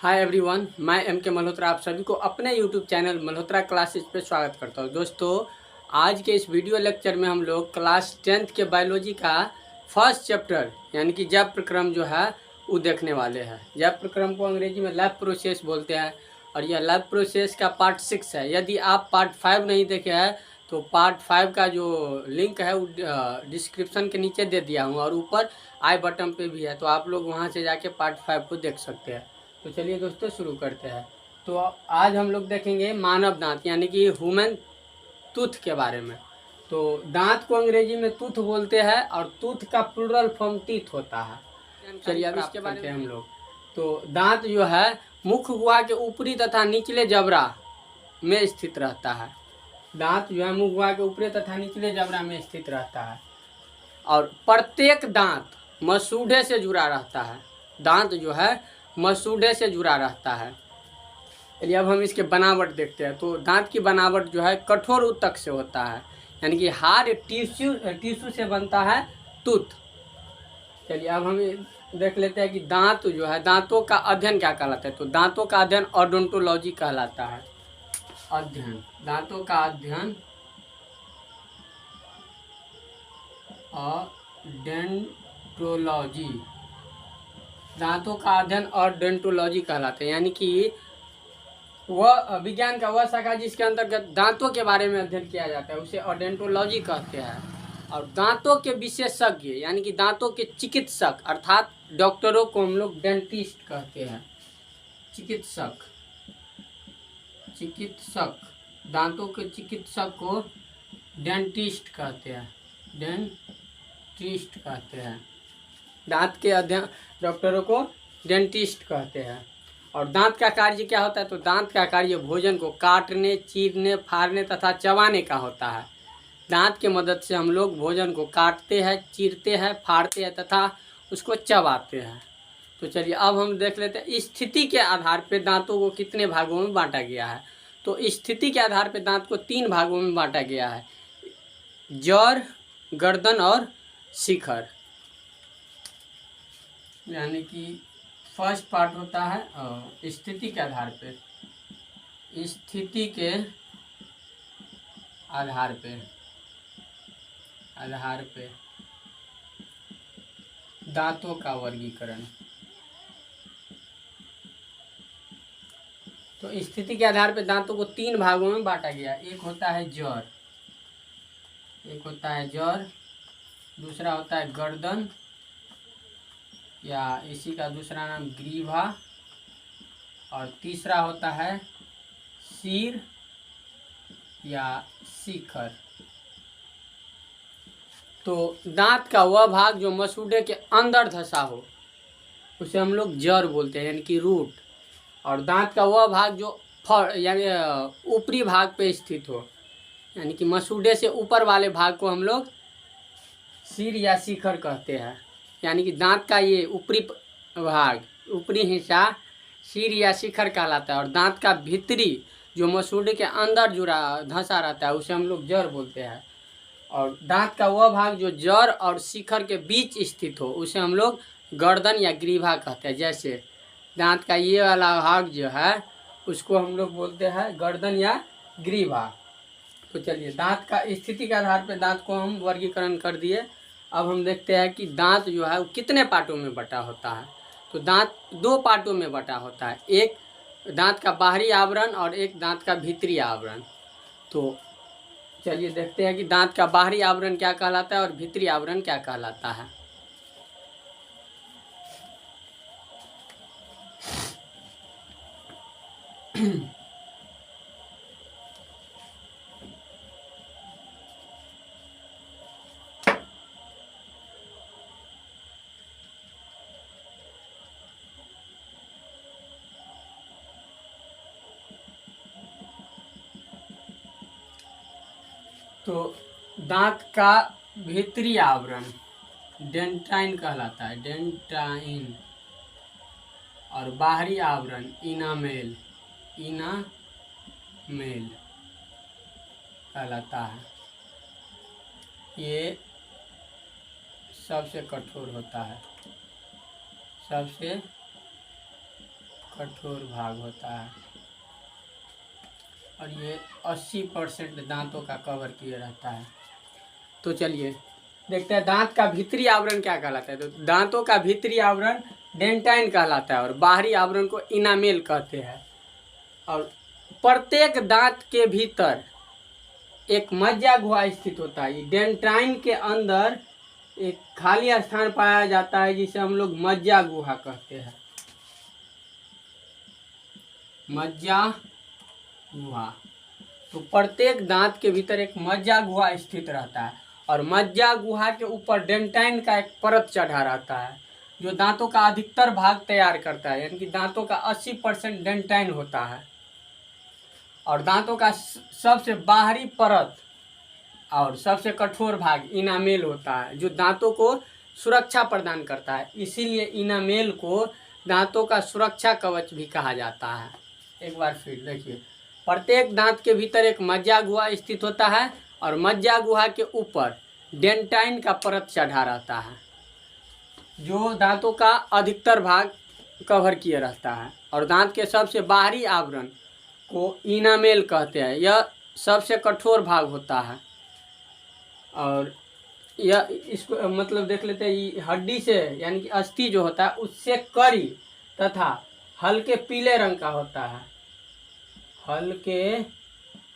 Hi everyone, मैं M के मल्होत्रा आप सभी को अपने यूट्यूब चैनल मल्होत्रा क्लासेज पे स्वागत करता हूँ। दोस्तों, आज के इस वीडियो लेक्चर में हम लोग क्लास 10th के बायोलॉजी का फर्स्ट चैप्टर यानी कि जैव प्रक्रम जो है वो देखने वाले हैं। जैव प्रक्रम को अंग्रेजी में लैब प्रोसेस बोलते हैं और यह लैब प्रोसेस का पार्ट 6 है। यदि आप पार्ट 5 नहीं देखे हैं तो पार्ट 5 का जो लिंक है वो डिस्क्रिप्शन के नीचे दे दिया हूँ और ऊपर आई बटन पे भी है, तो आप लोग वहाँ से जाके पार्ट 5 को देख सकते हैं। तो चलिए दोस्तों शुरू करते हैं। तो आज हम लोग देखेंगे मानव दांत यानी कि ह्यूमन टूथ के बारे में। तो दांत को अंग्रेजी में टूथ बोलते हैं और टूथ का प्लूरल फॉर्म टीथ होता है। चलिए अब इसके बारे में हम लोग। तो दांत जो है मुख गुहा के ऊपरी तथा निचले जबड़ा में स्थित रहता है। दांत जो है मुख गुहा के ऊपरी तथा निचले जबड़ा में स्थित रहता है और प्रत्येक दांत मसूड़े से जुड़ा रहता है। दांत जो है मसूड़े से जुड़ा रहता है। चलिए अब हम इसके बनावट देखते हैं। तो दांत की बनावट जो है कठोर ऊतक से होता है यानी कि हार्ड टिश्यू से बनता है टूथ। चलिए अब हम देख लेते हैं कि दांत जो है दांतों का अध्ययन क्या कहलाता है। तो दांतों का अध्ययन ओडोंटोलॉजी कहलाता है। अध्ययन दांतों का अध्ययन ओडोंटोलॉजी दांतों का अध्ययन और डेंटोलॉजी कहलाते हैं यानी कि वह विज्ञान का वह शाखा जिसके अंतर्गत दांतों के बारे में अध्ययन किया जाता है उसे ओडोंटोलॉजी कहते हैं। और दांतों के विशेषज्ञ यानी कि दांतों के चिकित्सक अर्थात डॉक्टरों को हम लोग डेंटिस्ट कहते हैं। चिकित्सक दांतों के चिकित्सक को डेंटिस्ट कहते हैं। दांत के अध्ययन डॉक्टरों को डेंटिस्ट कहते हैं। और दांत का कार्य क्या होता है। तो दांत का कार्य भोजन को काटने, चीरने, फाड़ने तथा चबाने का होता है। दांत के मदद से हम लोग भोजन को काटते हैं, चीरते हैं, फाड़ते हैं तथा उसको चबाते हैं। तो चलिए अब हम देख लेते हैं स्थिति के आधार पर दांतों को कितने भागों में बांटा गया है। तो स्थिति के आधार पर दांत को 3 भागों में बांटा गया है, जड़, गर्दन और शिखर। यानी कि फर्स्ट पार्ट होता है स्थिति के आधार पे आधार पे दांतों का वर्गीकरण। तो स्थिति के आधार पे दांतों को 3 भागों में बांटा गया। एक होता है जड़, दूसरा होता है गर्दन या इसी का दूसरा नाम ग्रीवा और तीसरा होता है सिर या शिखर। तो दांत का वह भाग जो मसूड़े के अंदर धंसा हो उसे हम लोग जड़ बोलते हैं यानी कि रूट। और दांत का वह भाग जो यानी ऊपरी भाग पे स्थित हो यानी कि मसूड़े से ऊपर वाले भाग को हम लोग सिर या शिखर कहते हैं। यानी कि दांत का ये ऊपरी भाग, ऊपरी हिस्सा सिर या शिखर कहलाता है और दांत का भीतरी जो मसूड़े के अंदर जुड़ा धंसा रहता है उसे हम लोग जड़ बोलते हैं। और दांत का वह भाग जो जड़ और शिखर के बीच स्थित हो उसे हम लोग गर्दन या ग्रीवा कहते हैं। जैसे दांत का ये वाला भाग जो है उसको हम लोग बोलते हैं गर्दन या ग्रीवा। तो चलिए दांत का स्थिति के आधार पर दांत को हम वर्गीकरण कर दिए। अब हम देखते हैं कि दांत जो है वो कितने पार्टों में बटा होता है। तो दांत 2 पार्टों में बटा होता है, एक दांत का बाहरी आवरण और एक दांत का भीतरी आवरण। तो चलिए देखते हैं कि दांत का बाहरी आवरण क्या कहलाता है और भीतरी आवरण क्या कहलाता है। तो दांत का भीतरी आवरण डेंटाइन कहलाता है, डेंटाइन। और बाहरी आवरण इनामेल कहलाता है। ये सबसे कठोर होता है, सबसे कठोर भाग होता है और ये 80% दांतों का कवर किए रहता है। तो चलिए देखते हैं दांत का भीतरी आवरण क्या कहलाता है। तो दांतों का भीतरी आवरण डेंटाइन कहलाता है और बाहरी आवरण को इनामेल कहते हैं। और प्रत्येक दांत के भीतर एक मज्जा गुहा स्थित होता है। डेंटाइन के अंदर एक खाली स्थान पाया जाता है जिसे हम लोग मज्जा गुहा कहते हैं। मज्जा गुहा। तो प्रत्येक दांत के भीतर एक मज्जा गुहा स्थित रहता है और मज्जा गुहा के ऊपर डेंटाइन का एक परत चढ़ा रहता है जो दांतों का अधिकतर भाग तैयार करता है। यानी कि दांतों का 80% डेंटाइन होता है और दांतों का सबसे बाहरी परत और सबसे कठोर भाग इनामेल होता है जो दांतों को सुरक्षा प्रदान करता है। इसीलिए इनामेल को दांतों का सुरक्षा कवच भी कहा जाता है। एक बार फिर देखिए, प्रत्येक दांत के भीतर एक मज्जा गुहा स्थित होता है और मज्जा गुहा के ऊपर डेंटाइन का परत चढ़ा रहता है जो दांतों का अधिकतर भाग कवर किए रहता है और दांत के सबसे बाहरी आवरण को इनामेल कहते हैं। यह सबसे कठोर भाग होता है और यह इसको मतलब देख लेते हैं, ये हड्डी से यानी कि अस्थि जो होता है उससे करी तथा हल्के पीले रंग का होता है। हल्के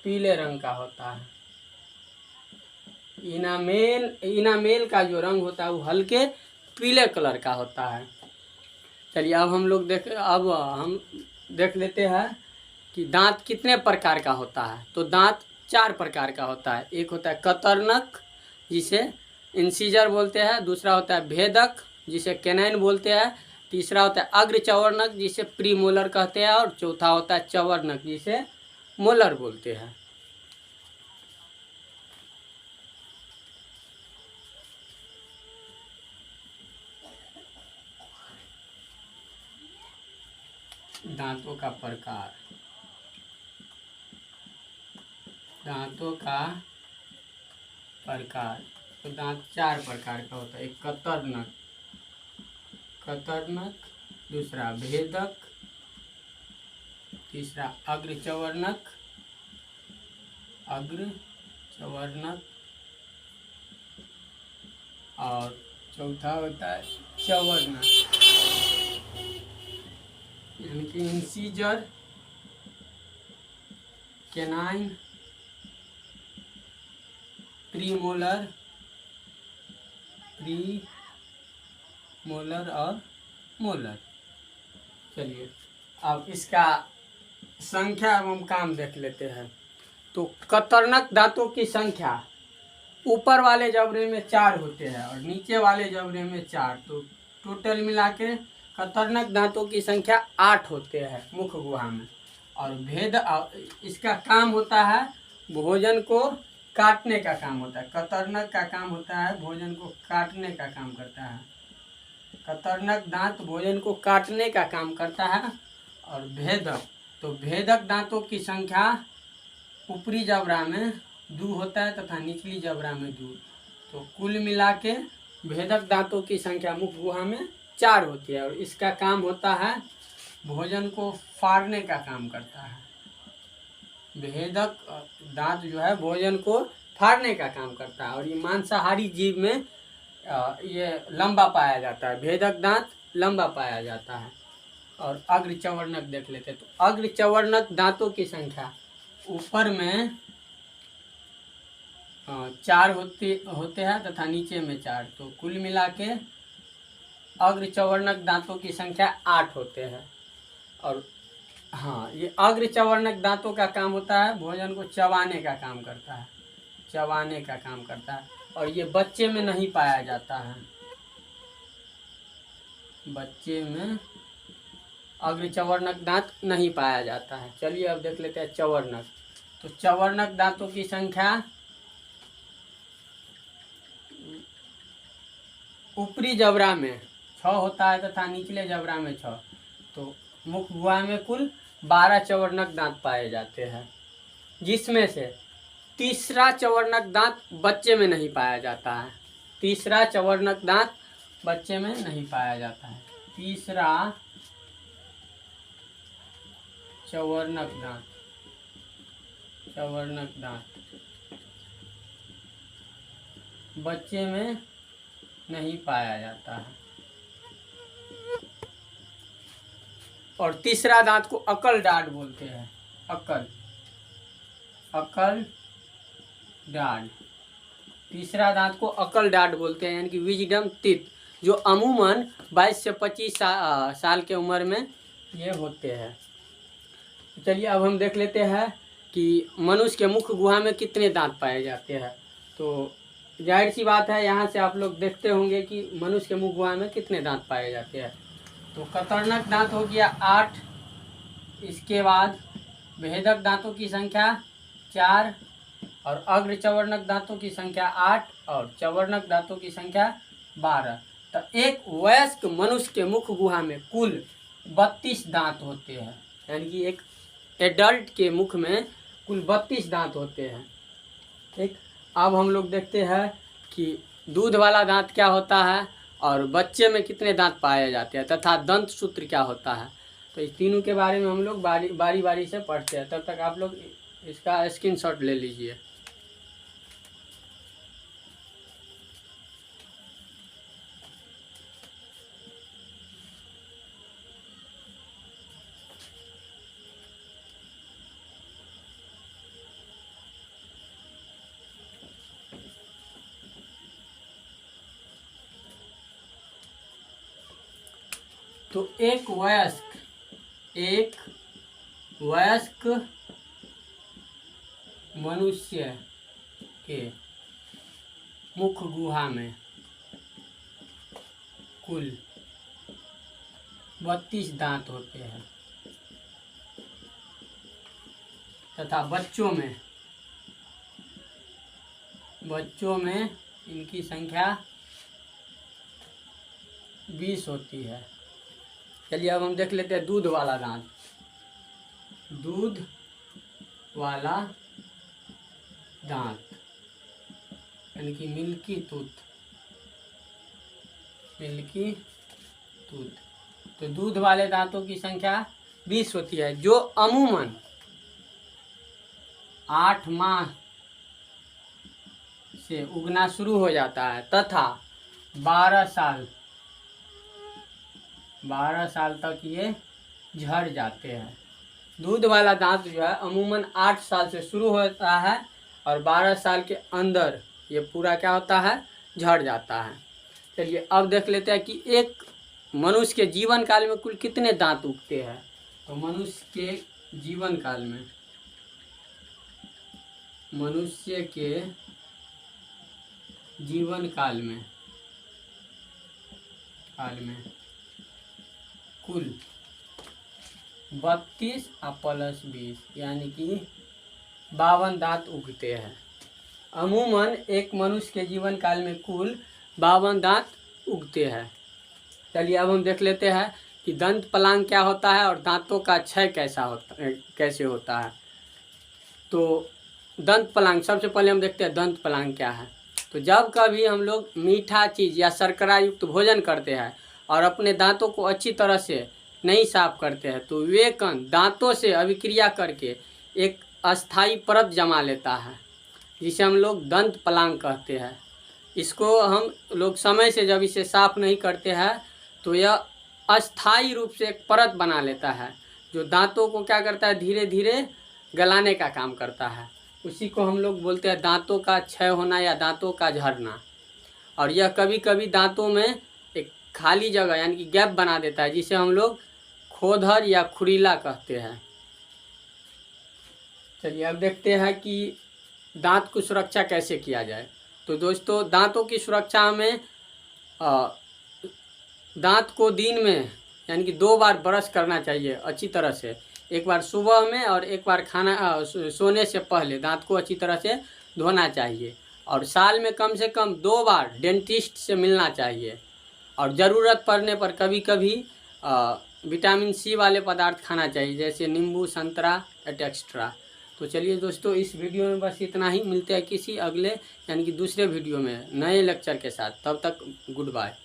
पीले रंग का होता है। इनामेल का जो रंग होता है वो हल्के पीले कलर का होता है। चलिए अब हम देख लेते हैं कि दांत कितने प्रकार का होता है। तो दांत 4 प्रकार का होता है। एक होता है कतरनक जिसे इंसीजर बोलते हैं, दूसरा होता है भेदक जिसे कैनाइन बोलते हैं, तीसरा होता है अग्र चवर्णक जिसे प्रीमोलर कहते हैं और चौथा होता है चवर्णक जिसे मोलर बोलते हैं। दांतों का प्रकार। दांतों का प्रकार। तो दांत 4 प्रकार का होता है। एक कतरनक, दूसरा भेदक, तीसरा अग्र चवर्णक और चौथा होता है चवर्णक यानी कि इंसीजर, कैनाइन, प्रीमोलर और मोलर। चलिए अब इसका संख्या एवं काम देख लेते हैं। तो कतरनक दांतों की संख्या ऊपर वाले जबड़े में 4 होते हैं और नीचे वाले जबड़े में 4। तो टोटल मिला के कतरनक दांतों की संख्या 8 होते हैं मुख गुहा में। और इसका काम होता है भोजन को काटने का काम होता है। कतरनक का काम होता है भोजन को काटने का काम करता है। कतरनक दांत भोजन को काटने का काम करता है। और भेदक दांतों की संख्या ऊपरी जबड़ा में 2 होता है तथा निचली जबड़ा में 2। तो कुल मिला के भेदक दांतों की संख्या मुख गुहा में 4 होती है और इसका काम होता है भोजन को फाड़ने का काम करता है। भेदक दांत जो है भोजन को फाड़ने का काम करता है और ये मांसाहारी जीव में ये लंबा पाया जाता है। भेदक दांत लंबा पाया जाता है। और अग्र चवर्णक देख लेते हैं। तो अग्र चवर्णक दांतों की संख्या ऊपर में 4 होते हैं तथा नीचे में 4। तो कुल मिला के अग्र चवर्णक दांतों की संख्या 8 होते हैं। और हाँ, ये अग्र चवर्णक दांतों का काम होता है भोजन को चबाने का काम करता है। और ये बच्चे में नहीं पाया जाता है। बच्चे में अग्र चवर्णक दांत नहीं पाया जाता है। चलिए अब देख लेते हैं चवर्णक। तो चवर्णक दांतों की संख्या ऊपरी जबड़ा में 6 होता है तथा निचले जबड़ा में 6। तो मुख गुहा में कुल 12 चवर्णक दांत पाए जाते हैं जिसमें से तीसरा चवर्णक दांत बच्चे में नहीं पाया जाता है। तीसरा चवर्णक दांत बच्चे में नहीं पाया जाता है। तीसरा चौवर्णक दांत, चौवर्णक दांत बच्चे में नहीं पाया जाता है। और तीसरा दांत को अकल डांट बोलते हैं, अकल, अकल डांट। तीसरा दांत को अकल डांट बोलते हैं, यानी कि विजडम टीथ, जो अमूमन 22 से 25 साल के उम्र में ये होते हैं। चलिए अब हम देख लेते हैं कि मनुष्य के मुख गुहा में कितने दांत पाए जाते हैं। तो जाहिर सी बात है, यहाँ से आप लोग देखते होंगे कि मनुष्य के मुख गुहा में कितने दांत पाए जाते हैं। तो कतरनक दांत हो गया 8, इसके बाद भेदक दांतों की संख्या 4, और अग्र चवर्णक दांतों की संख्या 8 और चवर्णक दांतों की संख्या 12। तो एक वयस्क मनुष्य के मुख गुहा में कुल 32 दांत होते हैं, यानी कि एक एडल्ट के मुख में कुल 32 दांत होते हैं। ठीक, अब हम लोग देखते हैं कि दूध वाला दांत क्या होता है और बच्चे में कितने दांत पाए जाते हैं तथा दंत सूत्र क्या होता है। तो इस तीनों के बारे में हम लोग बारी बारी से पढ़ते हैं। तब तक आप लोग इसका स्क्रीनशॉट ले लीजिए। तो एक वयस्क मनुष्य के मुख गुहा में कुल 32 दांत होते हैं तथा बच्चों में इनकी संख्या 20 होती है। चलिए अब हम देख लेते हैं दूध वाला दांत। दूध वाला दांत यानी कि मिल्की टूथ, मिल्की टूथ। तो दूध वाले दांतों की संख्या 20 होती है, जो अमूमन 8 माह से उगना शुरू हो जाता है तथा 12 साल तक ये झड़ जाते हैं। दूध वाला दांत जो है अमूमन 8 साल से शुरू होता है और 12 साल के अंदर ये पूरा क्या होता है, झड़ जाता है। चलिए अब देख लेते हैं कि एक मनुष्य के जीवन काल में कुल कितने दांत उगते हैं। तो मनुष्य के जीवन काल में कुल 32 प्लस 20 यानी कि 52 दांत उगते हैं। अमूमन एक मनुष्य के जीवन काल में कुल 52 दांत उगते हैं। चलिए अब हम देख लेते हैं कि दंत पलांग क्या होता है और दांतों का क्षय कैसे होता है। तो दंत पलांग, सबसे पहले हम देखते हैं दंत पलांग क्या है। तो जब कभी हम लोग मीठा चीज़ या शर्करा युक्त भोजन करते हैं और अपने दांतों को अच्छी तरह से नहीं साफ करते हैं तो वे कण दांतों से अभिक्रिया करके एक अस्थाई परत जमा लेता है, जिसे हम लोग दंत पलांग कहते हैं। इसको हम लोग समय से जब इसे साफ नहीं करते हैं तो यह अस्थाई रूप से एक परत बना लेता है, जो दांतों को क्या करता है, धीरे धीरे गलाने का काम करता है। उसी को हम लोग बोलते हैं दांतों का क्षय होना या दांतों का झड़ना। और यह कभी कभी दांतों में एक खाली जगह यानी कि गैप बना देता है, जिसे हम लोग खोधर या खुरीला कहते हैं। चलिए अब देखते हैं कि दांत की सुरक्षा कैसे किया जाए। तो दोस्तों, दांतों की सुरक्षा में दांत को दिन में यानी कि 2 बार ब्रश करना चाहिए अच्छी तरह से। एक बार सुबह में और एक बार सोने से पहले दांत को अच्छी तरह से धोना चाहिए। और साल में कम से कम 2 बार डेंटिस्ट से मिलना चाहिए। और ज़रूरत पड़ने पर कभी कभी विटामिन सी वाले पदार्थ खाना चाहिए, जैसे नींबू, संतरा एटसेट्रा। तो चलिए दोस्तों, इस वीडियो में बस इतना ही। मिलते हैं किसी अगले यानी कि दूसरे वीडियो में नए लेक्चर के साथ। तब तक गुड बाय।